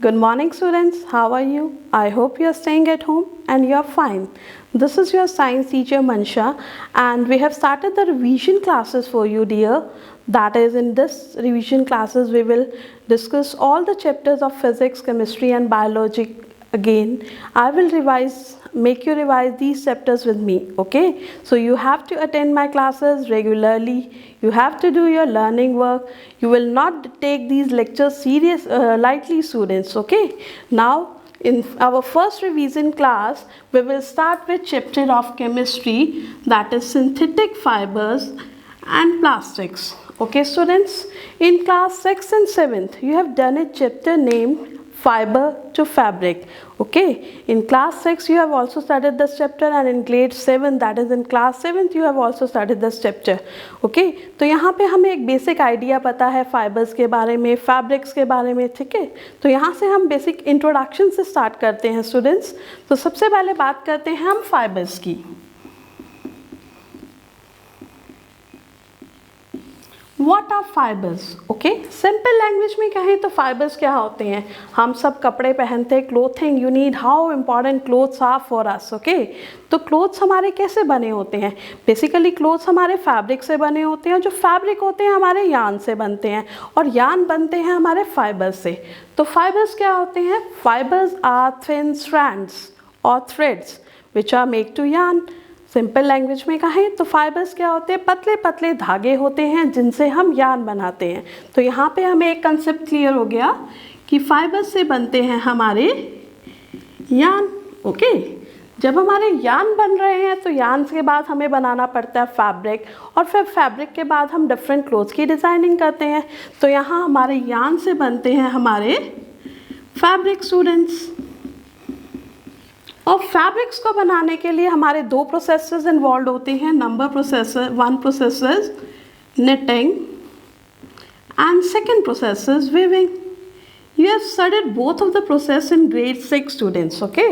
Good morning, students. How are you? I hope you are staying at home and you are fine. This is your science teacher Mansha, and we have started the revision classes for you, dear. That is, in this revision classes, we will discuss all the chapters of physics, chemistry, and biology again. I will make you revise these chapters with me, okay? So you have to attend my classes regularly. You have to do your learning work. You will not take these lectures lightly, students, okay? Now, in our first revision class, we will start with chapter of chemistry, that is synthetic fibers and plastics. Okay, students, in class 6th and 7th, you have done a chapter named fiber to fabric. Okay, in class 6 you have also studied this chapter, and in grade 7, that is in class 7th, you have also studied this chapter. Okay, तो यहाँ पे हमें एक basic idea पता है fibres के बारे में, फैब्रिक्स के बारे में. ठीक है, तो यहाँ से हम बेसिक इंट्रोडक्शन से स्टार्ट करते हैं स्टूडेंट्स. तो सबसे पहले बात करते हैं हम फाइबर्स की. What are fibers? Okay, simple language में कहें तो फाइबर्स क्या होते हैं. हम सब कपड़े पहनते हैं, clothing. You need how important clothes are for us. Okay, तो क्लोथ्स हमारे कैसे बने होते हैं. बेसिकली क्लोथ्स हमारे फैब्रिक से बने होते हैं. जो फैब्रिक होते हैं हमारे यान से बनते हैं, और यान बनते हैं हमारे फाइबर्स से. तो फाइबर्स क्या होते हैं. फाइबर्स आर थिन स्ट्रैंड्स और threads which are make to yarn. Simple language में कहें तो फाइबर्स क्या होते हैं. पतले पतले धागे होते हैं जिनसे हम यान बनाते हैं. तो यहाँ पे हमें एक कंसेप्ट क्लियर हो गया कि फाइबर्स से बनते हैं हमारे यान. ओके, जब हमारे यान बन रहे हैं तो यान के बाद हमें बनाना पड़ता है फैब्रिक, और फिर फैब्रिक के बाद हम डिफरेंट क्लोथ्स की डिज़ाइनिंग करते हैं. तो यहाँ हमारे यान से बनते हैं हमारे फैब्रिक स्टूडेंट्स. और फैब्रिक्स को बनाने के लिए हमारे दो प्रोसेसेस इन्वॉल्व होते हैं. Number processor, one process is knitting and second process is weaving. You have studied both of the process in grade 6 students. Okay,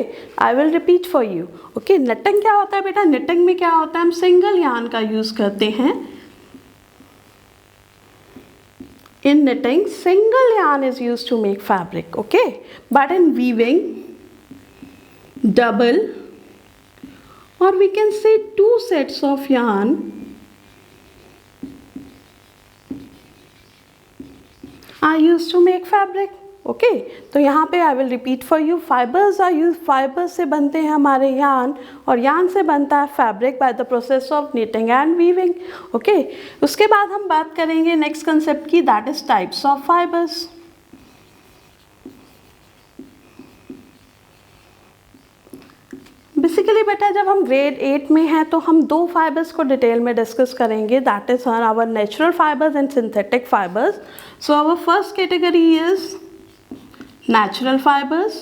I will repeat for you. Okay, knitting क्या होता है बेटा. knitting में क्या होता है, हम सिंगल यान का यूज करते हैं. In knitting, single yarn is used to make fabric. Okay, but in weaving, double, or we can say two sets of yarn are used to make fabric. Okay, तो यहाँ पे I will repeat for you. Fibers are used. Fibers से बनते हैं हमारे यान, और यान से बनता है fabric by the process of knitting and weaving. Okay, उसके बाद हम बात करेंगे नेक्स्ट कंसेप्ट की, that is types of fibers. Basically बेटा जब हम ग्रेड 8 में हैं तो हम दो फाइबर्स को डिटेल में डिस्कस करेंगे. That is our natural fibres and synthetic fibres. So our first category is natural fibres,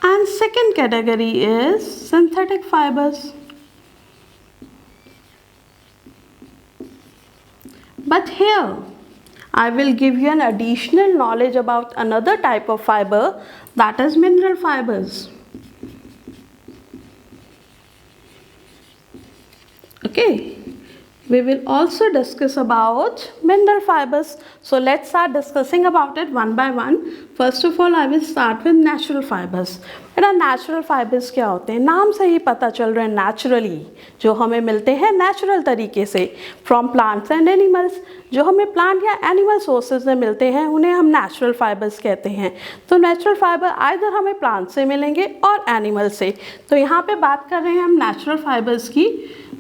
and second category is synthetic fibres. But here I will give you an additional knowledge about another type of fiber, that is mineral fibers. Okay, we will also discuss about mineral fibers. So let's start discussing about it one by one. First of all, I will start with natural fibers. बेटा natural fibres क्या होते हैं. नाम से ही पता चल रहा है, नेचुरली जो हमें मिलते हैं नेचुरल तरीके से फ्रॉम प्लांट्स एंड एनिमल्स. जो हमें प्लांट या एनिमल सोर्सेज से मिलते हैं उन्हें हम नेचुरल फाइबर्स कहते हैं. तो नेचुरल फाइबर आइदर हमें प्लांट से मिलेंगे और एनिमल से. तो यहाँ पे बात कर रहे हैं हम नेचुरल फाइबर्स की.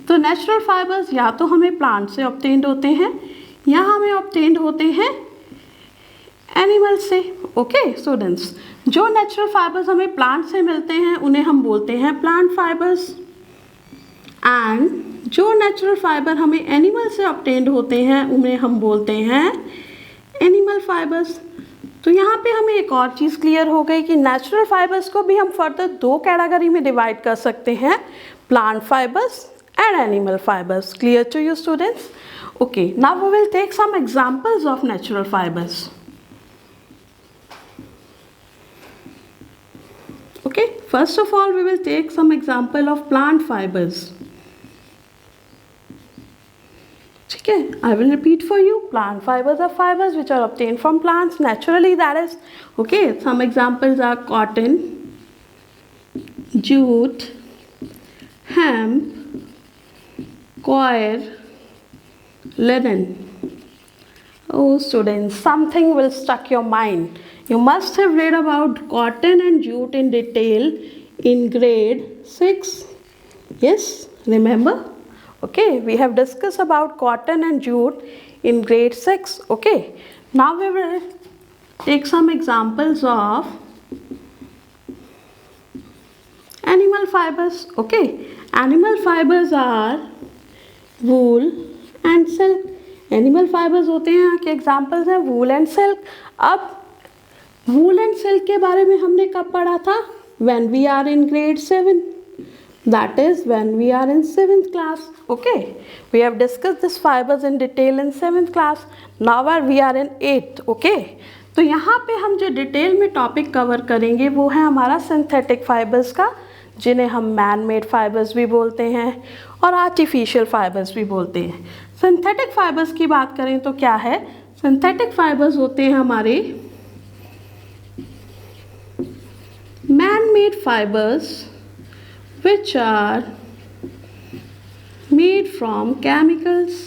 तो नेचुरल फाइबर्स या तो हमें प्लांट से ऑब्टेन्ड होते हैं या हमें ऑब्टेन्ड होते हैं एनिमल से. ओके स्टूडेंट्स, जो नेचुरल फाइबर्स हमें प्लांट से मिलते हैं उन्हें हम बोलते हैं प्लांट फाइबर्स, एंड जो नेचुरल फाइबर हमें एनिमल से ऑब्टेन्ड होते हैं उन्हें हम बोलते हैं एनिमल फाइबर्स. तो यहाँ पे हमें एक और चीज़ क्लियर हो गई कि नेचुरल फाइबर्स को भी हम फर्दर दो कैटेगरी में डिवाइड कर सकते हैं, plant fibres and animal fibers. Clear to you students? Okay, now we will take some examples of natural fibers. Okay, first of all we will take some example of plant fibers. ठीक है, I will repeat for you. Plant fibers are fibers which are obtained from plants naturally, that is, okay, some examples are cotton, jute, hemp, coir, linen. Oh students, something will stuck your mind. You must have read about cotton and jute in detail in grade 6. Yes, remember? Okay, we have discussed about cotton and jute in grade 6. Okay, now we will take some examples of animal fibers. Okay, animal fibers are wool and silk. Animal fibres होते हैं, यहाँ के examples हैं wool and silk. अब wool and silk के बारे में हमने कब पढ़ा था? When we are in grade 7, that is when we are in 7th class. Okay, we have discussed this fibers in detail in 7th class. Now we are in 8th. Okay, तो यहाँ पे हम जो डिटेल में topic cover करेंगे वो है हमारा सिंथेटिक फाइबर्स का, जिन्हें हम मैन मेड फाइबर्स भी बोलते हैं और आर्टिफिशियल फाइबर्स भी बोलते हैं. सिंथेटिक फाइबर्स की बात करें तो क्या है? सिंथेटिक फाइबर्स होते हैं हमारे man made fibres which are made from chemicals.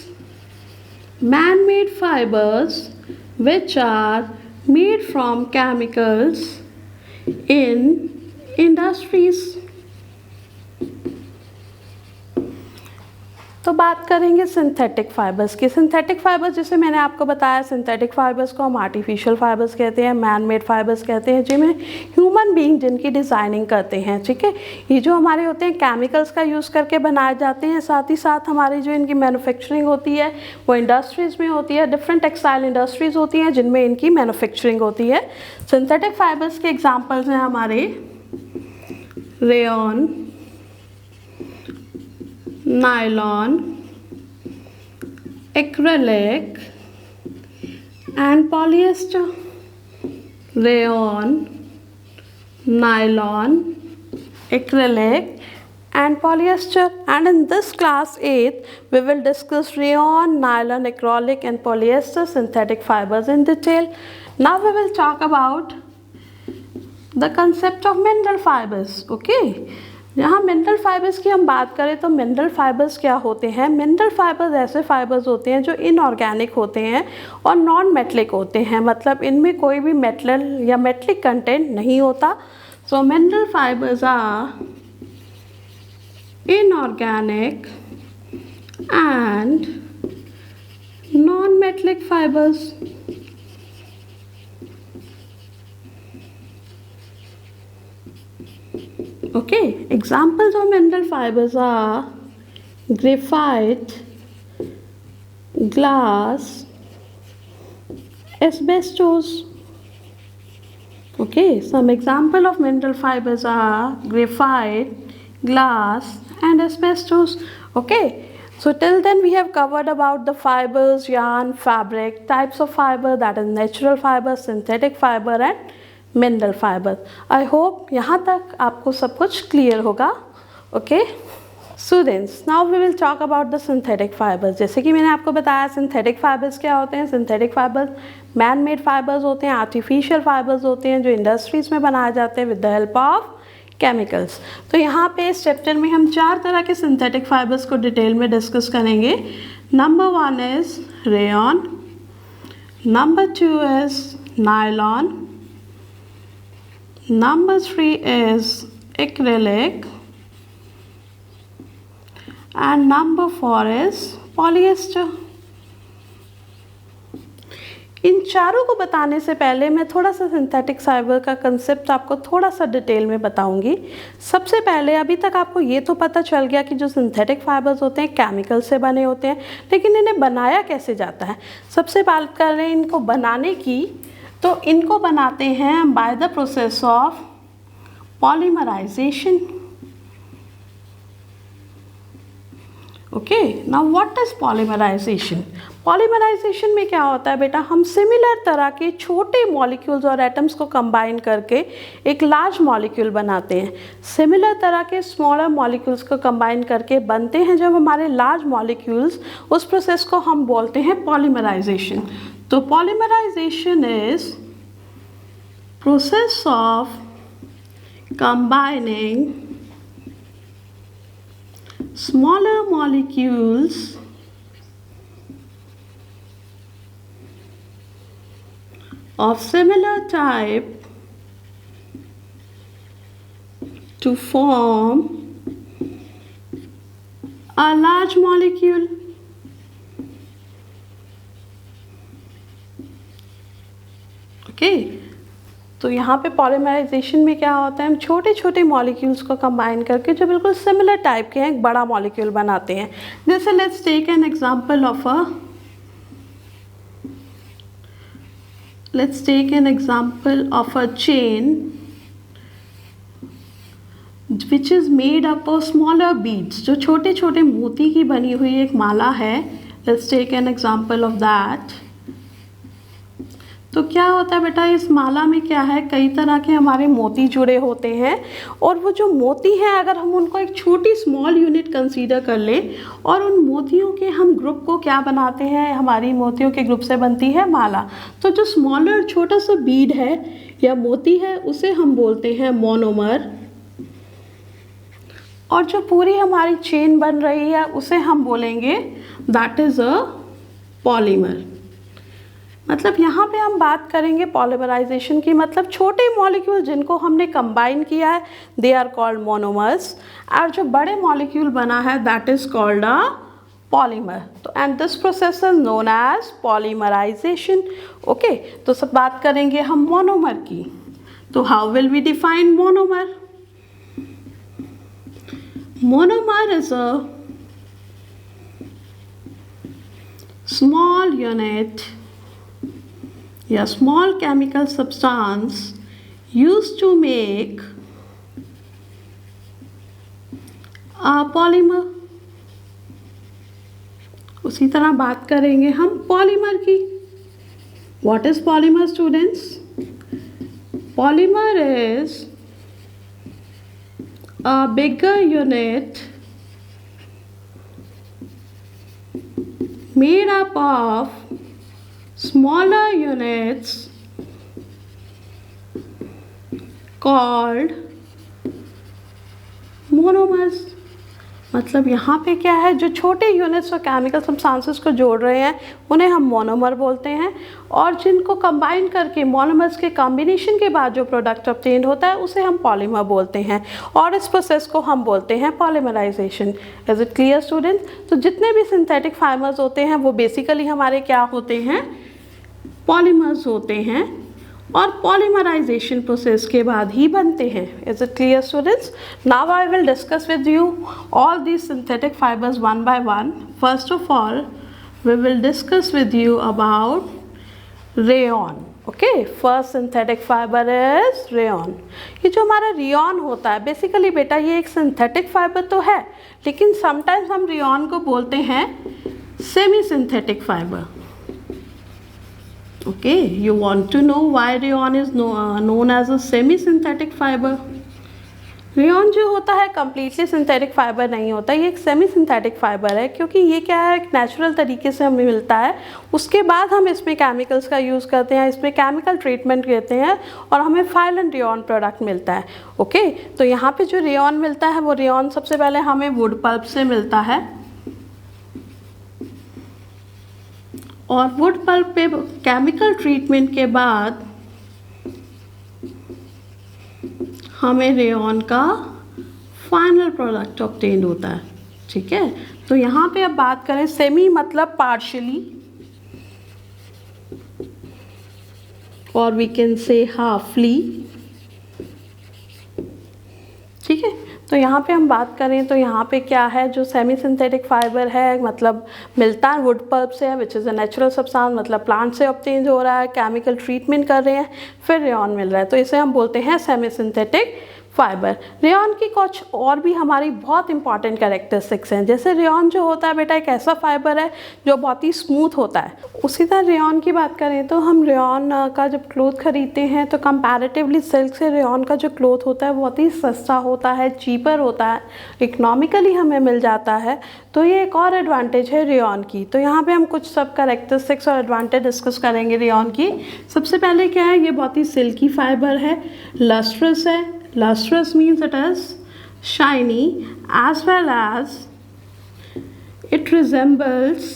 Man-made fibers which are made from chemicals in industries. तो बात करेंगे सिंथेटिक फाइबर्स की. सिंथेटिक फाइबर्स जैसे मैंने आपको बताया, सिंथेटिक फाइबर्स को हम आर्टिफिशियल फाइबर्स कहते हैं, मैन मेड फाइबर्स कहते हैं, जिनमें ह्यूमन बीइंग जिनकी डिज़ाइनिंग करते हैं. ठीक है, ये जो हमारे होते हैं केमिकल्स का यूज़ करके बनाए जाते हैं. साथ ही साथ हमारी जो इनकी मैन्युफैक्चरिंग होती है वो इंडस्ट्रीज़ में होती है. डिफरेंट टेक्सटाइल इंडस्ट्रीज़ होती हैं जिनमें इनकी मैन्युफैक्चरिंग होती है. सिंथेटिक फाइबर्स के एग्जाम्पल्स हैं हमारे rayon, nylon, acrylic and polyester. Rayon, nylon, acrylic and polyester. And in this class 8th we will discuss rayon, nylon, acrylic and polyester synthetic fibers in detail. Now we will talk about the concept of mineral fibers. Okay, यहाँ mineral fibres की हम बात करें तो mineral fibres क्या होते हैं? Mineral fibres ऐसे फाइबर्स होते हैं जो इनऑर्गेनिक होते हैं और नॉन मेटलिक होते हैं, मतलब इनमें कोई भी मेटल या मेटलिक कंटेंट नहीं होता. So mineral fibres are inorganic and non metallic fibres. Okay, examples of mineral fibers are graphite, glass, asbestos. Okay, some example of mineral fibers are graphite, glass and asbestos. Okay, so till then we have covered about the fibers, yarn, fabric, types of fiber, that is natural fiber, synthetic fiber and mineral fibre. I hope यहाँ तक आपको सब कुछ clear होगा. Okay students, now we will talk about the synthetic fibres. जैसे कि मैंने आपको बताया सिंथेटिक फाइबर्स क्या होते हैं. Synthetic fibres man made fibres होते हैं, आर्टिफिशियल फाइबर्स होते हैं जो इंडस्ट्रीज़ में बनाए जाते हैं with the help of chemicals. तो यहाँ पे इस चैप्टर में हम 4 तरह के सिंथेटिक फाइबर्स को डिटेल में डिस्कस करेंगे. Number 1 is rayon, number 2 is nylon, number 3 is acrylic and number 4 is polyester. इन चारों को बताने से पहले मैं थोड़ा सा सिंथेटिक फाइबर का कंसेप्ट आपको थोड़ा सा डिटेल में बताऊंगी. सबसे पहले अभी तक आपको ये तो पता चल गया कि जो सिंथेटिक फाइबर्स होते हैं केमिकल से बने होते हैं, लेकिन इन्हें बनाया कैसे जाता है. सबसे बात कर रहे हैं इनको बनाने की, तो इनको बनाते हैं by the process of polymerisation. Okay, now what is polymerisation? Polymerisation में क्या होता है बेटा, हम सिमिलर तरह के छोटे मॉलिक्यूल्स और एटम्स को कंबाइन करके एक लार्ज मॉलिक्यूल बनाते हैं। सिमिलर तरह के स्मॉलर मॉलिक्यूल्स को कंबाइन करके बनते हैं जब हमारे लार्ज मॉलिक्यूल्स, उस प्रोसेस को हम बोलते हैं पॉलीमराइजेशन। तो polymerisation is process of combining smaller molecules of similar type to form a large molecule. Okay, तो यहाँ पे पॉलीमराइजेशन में क्या होता है, हम छोटे छोटे मॉलिक्यूल्स को कंबाइन करके जो बिल्कुल सिमिलर टाइप के हैं एक बड़ा मॉलिक्यूल बनाते हैं। जैसे let's take an example of a chain which is made up of smaller beads, जो छोटे छोटे मोती की बनी हुई एक माला है। Let's take an example of that. तो क्या होता है बेटा, इस माला में क्या है, कई तरह के हमारे मोती जुड़े होते हैं, और वो जो मोती हैं अगर हम उनको एक छोटी स्मॉल यूनिट कंसीडर कर लें और उन मोतियों के हम ग्रुप को क्या बनाते हैं, हमारी मोतियों के ग्रुप से बनती है माला। तो जो स्मॉलर छोटा सा बीड है या मोती है उसे हम बोलते हैं मोनोमर, और जो पूरी हमारी चेन बन रही है उसे हम बोलेंगे दैट इज़ अ पॉलीमर। मतलब यहाँ पे हम बात करेंगे पॉलीमराइजेशन की, मतलब छोटे मॉलिक्यूल जिनको हमने कंबाइन किया है दे आर कॉल्ड मोनोमर्स, और जो बड़े मॉलिक्यूल बना है that is called a polymer. तो and this process is known as polymerisation. Okay, तो सब बात करेंगे हम मोनोमर की। तो how will we define monomer? Monomer is a small unit या small chemical substance used to make a polymer। उसी तरह बात करेंगे हम पॉलीमर की। What is polymer, students? Polymer is a bigger unit made up of smaller units called monomers। मतलब यहाँ पे क्या है, जो छोटे यूनिट्स और केमिकल सब्सटेंसेस को जोड़ रहे हैं उन्हें हम मोनोमर बोलते हैं, और जिनको कंबाइन करके मोनोमर्स के कॉम्बिनेशन के बाद जो प्रोडक्ट ऑब्टेन होता है उसे हम पॉलीमर बोलते हैं, और इस प्रोसेस को हम बोलते हैं polymerisation. Is it clear students? तो जितने भी सिंथेटिक फाइबर्स होते हैं वो बेसिकली हमारे क्या होते हैं, पॉलीमर्स होते हैं, और पॉलीमराइजेशन प्रोसेस के बाद ही बनते हैं। Is it clear students? Now I will discuss with you all these synthetic fibres one by one. First of all we will discuss with you about rayon. Okay, first synthetic fibre is rayon. ये जो हमारा rayon होता है basically बेटा ये एक synthetic fibre तो है, लेकिन समटाइम्स हम रेयॉन को बोलते हैं semi synthetic fibre. Okay, you want to know why rayon is known as a semi-synthetic fiber? Rayon जो होता है कम्प्लीटली सिंथेटिक फाइबर नहीं होता, ये एक सेमी सिंथेटिक फाइबर है, क्योंकि ये क्या है एक नेचुरल तरीके से हमें मिलता है, उसके बाद हम इसमें केमिकल्स का यूज़ करते हैं, इसमें केमिकल ट्रीटमेंट करते हैं और हमें फाइलन रेयॉन प्रोडक्ट मिलता है। ओके, तो यहाँ पे जो रेयॉन मिलता है वो रेयॉन सबसे पहले हमें वुड पल्प से मिलता है, और वुड पल्प पे केमिकल ट्रीटमेंट के बाद हमें रेयॉन का फाइनल प्रोडक्ट ऑब्टेन होता है। ठीक है, तो यहाँ पे अब बात करें सेमी मतलब पार्शियली, और वी कैन से हाफली। ठीक है, तो यहाँ पे हम बात करें तो यहाँ पे क्या है, जो सेमी सिंथेटिक फाइबर है मतलब मिलता है वुड पल्प से, which is a natural substance, मतलब प्लांट से ऑब्टेन हो रहा है, केमिकल ट्रीटमेंट कर रहे हैं, फिर रेयॉन मिल रहा है, तो इसे हम बोलते हैं सेमी सिंथेटिक फाइबर। रेयॉन की कुछ और भी हमारी बहुत इंपॉर्टेंट कैरेक्टरिस्टिक्स हैं। जैसे रेयॉन जो होता है बेटा एक ऐसा फाइबर है जो बहुत ही स्मूथ होता है। उसी तरह रेयॉन की बात करें तो हम रेयॉन का जब क्लोथ खरीदते हैं तो कंपैरेटिवली सिल्क से रेयॉन का जो क्लोथ होता है बहुत ही सस्ता होता है, चीपर होता है, इकोनॉमिकली हमें मिल जाता है। तो ये एक और एडवांटेज है रेयॉन की। तो यहाँ पे हम कुछ सब कैरेक्टरिस्टिक्स और एडवांटेज डिस्कस करेंगे रेयॉन की। सबसे पहले क्या है, ये बहुत ही सिल्की फाइबर है, लस्ट्रस है। Lustrous means it is shiny as well as it resembles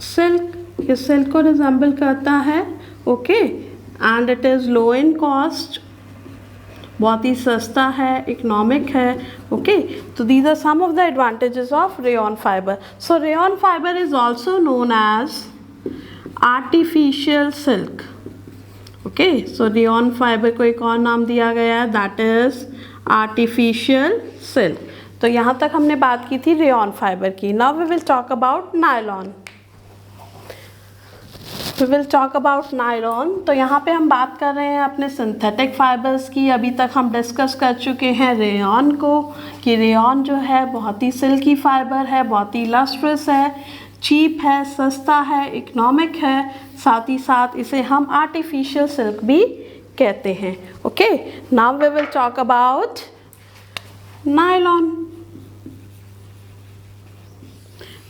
silk. ये सिल्क को रिजेंबल करता है, okay, and it is low in cost, बहुत ही सस्ता है, इकोनॉमिक है, ओके। तो these are some of the advantages of rayon fibre. So rayon fibre is also known as artificial silk, okay. So rayon fibre को एक और नाम दिया गया है, दैट इज आर्टिफिशियल सिल्क। तो यहाँ तक हमने बात की थी रेयॉन फाइबर की। Now we will talk about nylon. We will talk about nylon. तो यहाँ पे हम बात कर रहे हैं अपने सिंथेटिक फाइबर्स की। अभी तक हम डिस्कस कर चुके हैं रेयॉन को, कि रेयॉन जो है बहुत ही सिल्की फाइबर है, बहुत ही लस्ट्रस है, चीप है, सस्ता है, इकोनॉमिक है, साथ ही साथ इसे हम आर्टिफिशियल सिल्क भी कहते हैं, okay. Now we will talk about nylon.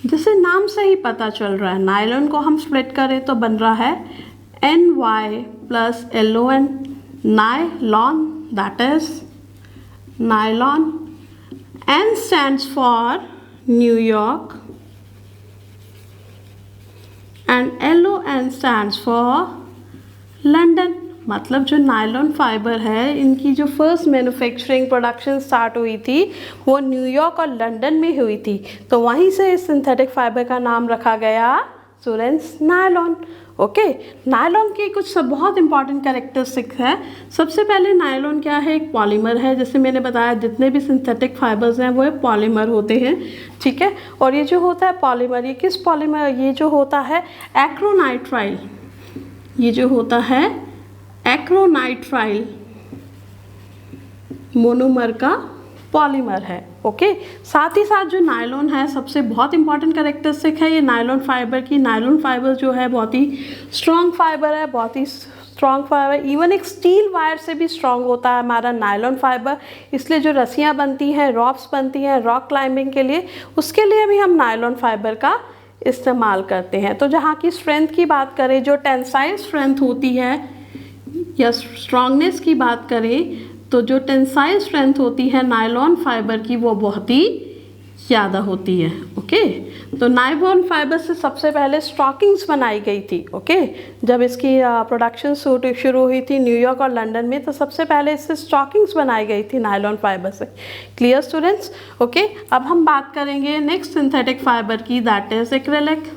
जैसे नाम से ही पता चल रहा है, नायलॉन को हम स्प्लिट करें तो बन रहा है NY plus LON, nylon, that is nylon. N stands for New York and LON stands for London. मतलब जो नायलॉन फाइबर है, इनकी जो फर्स्ट मैन्युफैक्चरिंग प्रोडक्शन स्टार्ट हुई थी वो न्यूयॉर्क और लंदन में हुई थी। तो वहीं से इस सिंथेटिक फाइबर का नाम रखा गया स्टूडेंट्स नायलॉन, ओके। नायलॉन की कुछ सब बहुत इंपॉर्टेंट कैरेक्टरिस्टिक है। सबसे पहले नायलॉन क्या है, एक पॉलीमर है। जैसे मैंने बताया जितने भी सिंथेटिक फाइबर्स हैं वो एक पॉलीमर होते हैं, ठीक है। और ये जो होता है पॉलीमर, ये किस पॉलीमर, ये जो होता है एक्रोनाइट्राइल, ये जो होता है एक्रोनाइट्राइल मोनोमर का पॉलीमर है, ओके। साथ ही साथ जो नायलॉन है सबसे बहुत इंपॉर्टेंट कैरेक्टरिस्टिक है ये नायलॉन फाइबर की। नायलॉन फाइबर जो है बहुत ही स्ट्रॉन्ग फाइबर है, बहुत ही स्ट्रॉन्ग फाइबर, इवन एक स्टील वायर से भी स्ट्रॉन्ग होता है हमारा नायलॉन फाइबर। इसलिए जो रस्सियाँ बनती हैं, रॉप्स बनती हैं रॉक क्लाइंबिंग के लिए, उसके लिए भी हम नायलॉन फाइबर का इस्तेमाल करते हैं। तो जहाँ की स्ट्रेंथ की बात करें, जो टेंसाइल स्ट्रेंथ होती है या स्ट्रॉन्गनेस की बात करें, तो जो टेंसाइल स्ट्रेंथ होती है नायलॉन फाइबर की वो बहुत ही ज़्यादा होती है, ओके। तो नायलॉन फाइबर से सबसे पहले स्टॉकिंग्स बनाई गई थी, ओके। जब इसकी प्रोडक्शन शुरू हुई थी न्यूयॉर्क और लंदन में, तो सबसे पहले इससे स्टॉकिंग्स बनाई गई थी नायलॉन फाइबर से। Clear students, okay. अब हम बात करेंगे नेक्स्ट सिंथेटिक फाइबर की, दैट इज एक्रेलिक।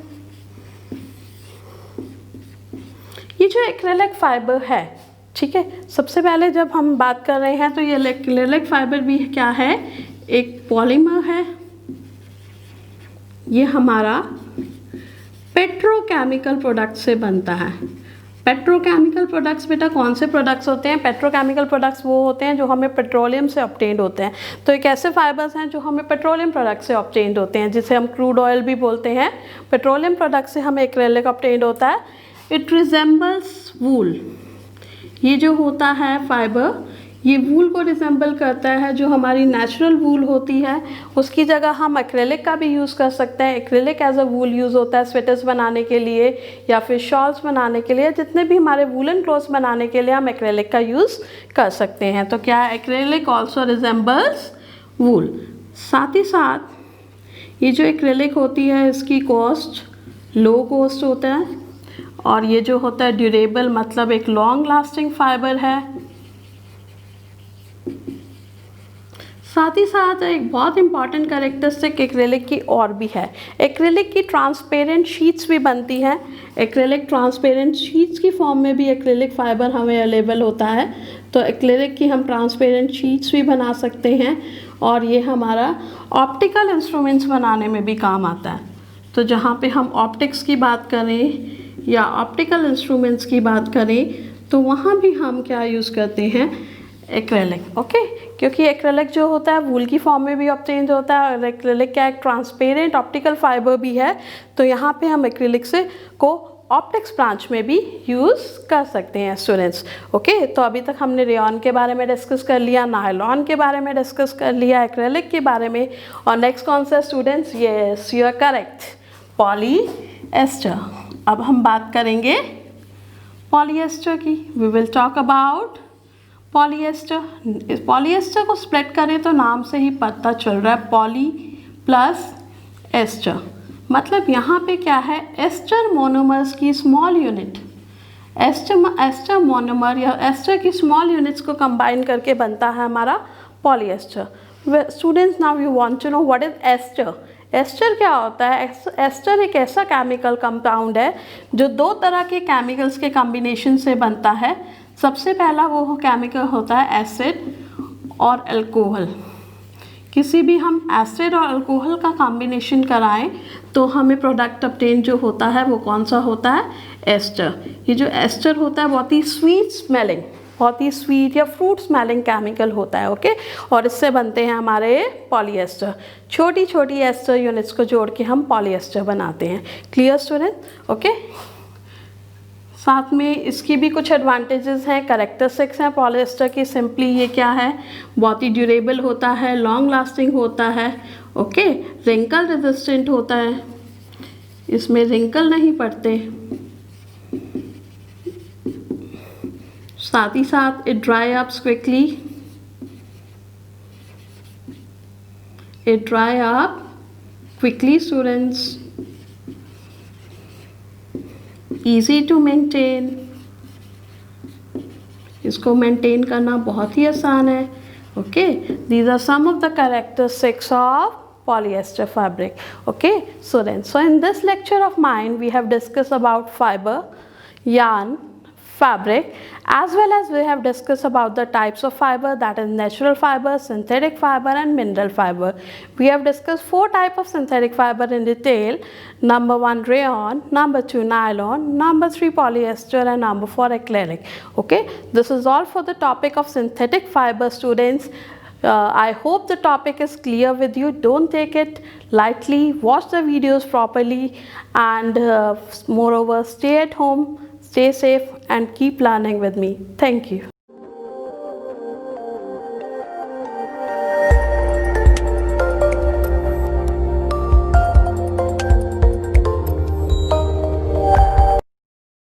ये जो एक्रेलिक फाइबर है, ठीक है, सबसे पहले जब हम बात कर रहे हैं तो ये एक्रेलिक फाइबर भी क्या है, एक पॉलीमर है। ये हमारा पेट्रोकेमिकल प्रोडक्ट से बनता है। पेट्रोकेमिकल प्रोडक्ट्स बेटा कौन से प्रोडक्ट्स होते हैं? पेट्रोकेमिकल प्रोडक्ट्स वो होते हैं जो हमें पेट्रोलियम से ऑब्टेन्ड होते हैं। तो एक ऐसे फाइबर्स हैं जो हमें पेट्रोलियम प्रोडक्ट से ऑब्टेन्ड होते हैं, जिसे हम क्रूड ऑयल भी बोलते हैं। पेट्रोलियम प्रोडक्ट से हमें एक्रेलिक ऑब्टेन्ड होता है। इट रिजेंबल्स वूल। ये जो होता है फाइबर, ये वूल को रिजेंबल करता है, जो हमारी नेचुरल वूल होती है। उसकी जगह हम एक्रेलिक का भी यूज़ कर सकते हैं। Acrylic as a wool use होता है स्वेटर्स बनाने के लिए या फिर शॉल्स बनाने के लिए। जितने भी हमारे वूलन क्लोथ्स बनाने के लिए हम एक्रेलिक का यूज़ कर सकते हैं। तो क्या है, एक्रेलिक ऑल्सो रिजेंबल्स वूल। साथ ही साथ ये जो एक्रेलिक होती है इसकी कॉस्ट लो कॉस्ट होता है, और ये जो होता है ड्यूरेबल, मतलब एक लॉन्ग लास्टिंग फाइबर है। साथ ही साथ एक बहुत इंपॉर्टेंट कैरेक्टरिस्टिक एक्रेलिक की और भी है। एक्रेलिक की ट्रांसपेरेंट शीट्स भी बनती हैं। एक्रेलिक ट्रांसपेरेंट शीट्स की फॉर्म में भी एक्रेलिक फाइबर हमें अवेलेबल होता है। तो एक्रेलिक की हम ट्रांसपेरेंट शीट्स भी बना सकते हैं, और ये हमारा ऑप्टिकल इंस्ट्रूमेंट्स बनाने में भी काम आता है। तो जहाँ पे हम ऑप्टिक्स की बात करें या ऑप्टिकल इंस्ट्रूमेंट्स की बात करें, तो वहाँ भी हम क्या यूज़ करते हैं, एक्रेलिक, ओके, क्योंकि एक्रेलिक जो होता है वूल की फॉर्म में भी ऑब्टेन होता है और एक्रेलिक क्या एक ट्रांसपेरेंट ऑप्टिकल फाइबर भी है, तो यहाँ पे हम एक्रेलिक से को ऑप्टिक्स ब्रांच में भी यूज़ कर सकते हैं स्टूडेंट्स, ओके। तो अभी तक हमने रेयॉन के बारे में डिस्कस कर लिया, नायलॉन के बारे में डिस्कस कर लिया, एक्रेलिक के बारे में, और नेक्स्ट कौन सा students, yes you are correct, polyester. अब हम बात करेंगे पॉलीएस्टर की, we will talk about polyester. इस पॉलीएस्टर को स्प्लिट करें तो नाम से ही पता चल रहा है, पॉली प्लस एस्टर, मतलब यहाँ पे क्या है, एस्टर मोनोमर्स की स्मॉल यूनिट, एस्टर मोनोमर या एस्टर की स्मॉल यूनिट्स को कंबाइन करके बनता है हमारा polyester. Students now you want to know what is ester. Ester क्या होता है, एस्टर एक ऐसा केमिकल कंपाउंड है जो दो तरह के केमिकल्स के कॉम्बिनेशन से बनता है। सबसे पहला वो केमिकल होता है एसिड और अल्कोहल। किसी भी हम एसिड और अल्कोहल का कॉम्बिनेशन कराएं तो हमें प्रोडक्ट ऑब्टेन जो होता है वो कौन सा होता है, एस्टर। ये जो एस्टर होता है बहुत ही स्वीट स्मेलिंग, बहुत ही स्वीट या फ्रूट स्मेलिंग केमिकल होता है, ओके, और इससे बनते हैं हमारे पॉलीएस्टर। छोटी छोटी एस्टर यूनिट्स को जोड़ के हम पॉलीएस्टर बनाते हैं। Clear student, okay. साथ में इसकी भी कुछ एडवांटेजेस हैं, कैरेक्टरिस्टिक्स हैं पॉलीएस्टर की। सिंपली ये क्या है, बहुत ही ड्यूरेबल होता है, लॉन्ग लास्टिंग होता है, ओके, रिंकल रेजिस्टेंट होता है, इसमें रिंकल नहीं पड़ते, साथ ही साथ it dry ups quickly, it dry up quickly students, easy to maintain, इसको मेंटेन करना बहुत ही आसान है, okay. These are some of the characteristics of polyester fabric, okay students. So in this lecture of mine we have discussed about fiber, yarn, fabric, as well as we have discussed about the types of fiber, that is natural fiber, synthetic fiber and mineral fiber. We have discussed 4 types of synthetic fiber in detail. Number 1 rayon, number 2 nylon, number 3 polyester and number 4 acrylic, okay. This is all for the topic of synthetic fiber students. I hope the topic is clear with you. Don't take it lightly, watch the videos properly, and moreover stay at home, stay safe and keep learning with me. Thank you.